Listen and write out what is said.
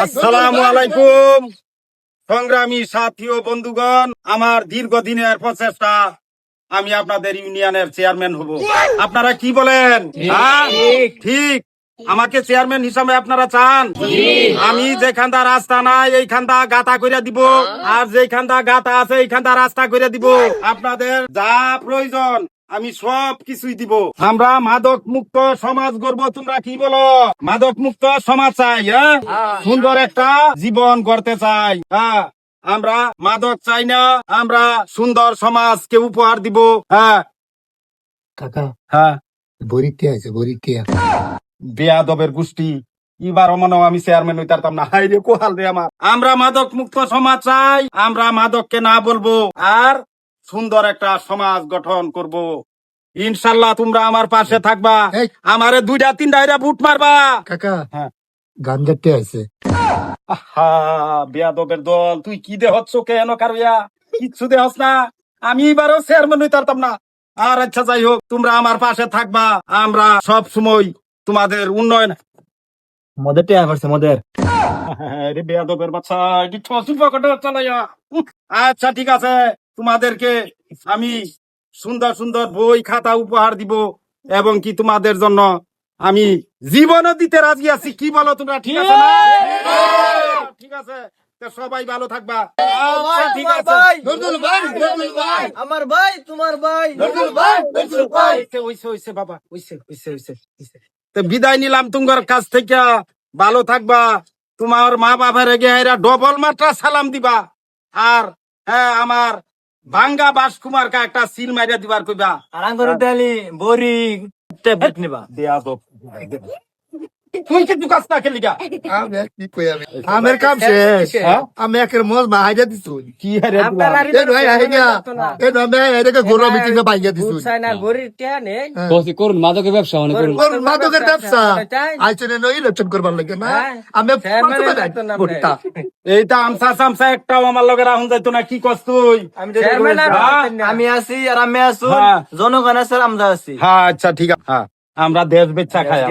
আসসালামু আলাইকুম সংগ্রামী সাথী ও বন্ধুগণ, আমার দীর্ঘদিনের প্রচেষ্টা আমি আপনাদের ইউনিয়নের চেয়ারম্যান হব। আপনারা কি বলেন? ঠিক, আমাকে চেয়ারম্যান হিসাবে আপনারা চান? আমি যেখানটা রাস্তা নাই এইখানটা গাতা করে দিব, আর যেখানটা গাতা আছে এইখানটা রাস্তা করে দিব। আপনাদের যা প্রয়োজন আমি সব কিছুই দিব। আমরা মাদক মুক্ত সমাজ গড়ব। তোমরা কি বলো? মাদক মুক্ত সমাজ চাই, হ্যাঁ? সুন্দর একটা জীবন গড়তে চাই, হ্যাঁ? আমরা মাদক চাই না, আমরা সুন্দর সমাজকে উপহার দিব। হ্যাঁ কাকা, হ্যাঁ, বরিতে আছে বরিতে। বেয়াদবের গোষ্ঠী, এবার মনে হয় আমি চেয়ারম্যান হইতারতাম না। হাই রে কোহাল রে আমার। আমরা মাদক মুক্ত সমাজ চাই, আমরা মাদককে না বলবো, আর সুন্দর একটা সমাজ গঠন করব। ইনশাল্লাহ তোমরা আমার পাশে থাকবা, এই। আমারে 2-3টা বুট মারবা। কাকা, হ্যাঁ। গাঞ্জাতে আছে। আহা, বেয়াদবের দল, তুই কি দেহচ্ছ কেন কারুয়া? কিচ্ছু দেহস না, আমি এবারও চেয়ারম্যান হইতারতাম না। আর আচ্ছা যাই হোক, তোমরা আমার পাশে থাকবা, আমরা সব সময় তোমাদের উন্নয়ন। মদের টেয়া পারছে মদের। রে বেয়াদবের বাচ্চা, এটি ঠসু পকেটে চালাইয়া। আচ্ছা ঠিক আছে, তোমাদেরকে আমি সুন্দর সুন্দর বই খাতা উপহার দিব, এবং কি তোমাদের জন্য আমি জীবনও দিতে রাজি আছি। কি বলো তোমরা? ঠিক আছে না? ঠিক আছে, তো সবাই ভালো থাকবা। আচ্ছা, ঠিক আছে। আমার ভাই, তোমার ভাই। হইছে বাবা, হইছে। তো বিদায় নিলাম তোমার কাছ থেকে। ভালো থাকবা। তোমার মা বাবার গিয়ে ডবল মাত্রা সালাম দিবা। আর হ্যাঁ, আমার ভাঙ্গা বাসকুমারকে একটা সিল মারিয়া দিবার কইবা। আর আঙ্গুর ডালি বড়ি ট্যাবলেট নিবা। তুই কিন্তু কাজ না খেলিগা। আমের কাম শেষ। আমি একের মোজ মাহাইয়া দিছু। কি হারে দিলাম? এই ভাই আইগা, এই আমি এটাকে গোরা মিটিং এ পাইয়া দিছু। না গড়ি টিয়া নেই। বলছি করুন মাদকের ব্যবসা মানে করুন। কোন মাদকের ব্যবসা আইছনে নই ইলেকশন করবার লাগে না। আমি ভোটটা এইটা আমসা সামসা একটাও আমার লগে রাহুন যাইতো না। কি কস তুই? আমি আছি আর আমি আছো, হ্যাঁ। জনগণ আছে, আমরা আছি। হ্যাঁ আচ্ছা ঠিক আছে। হ্যাঁ, আমরা দেশ বেচা খাই।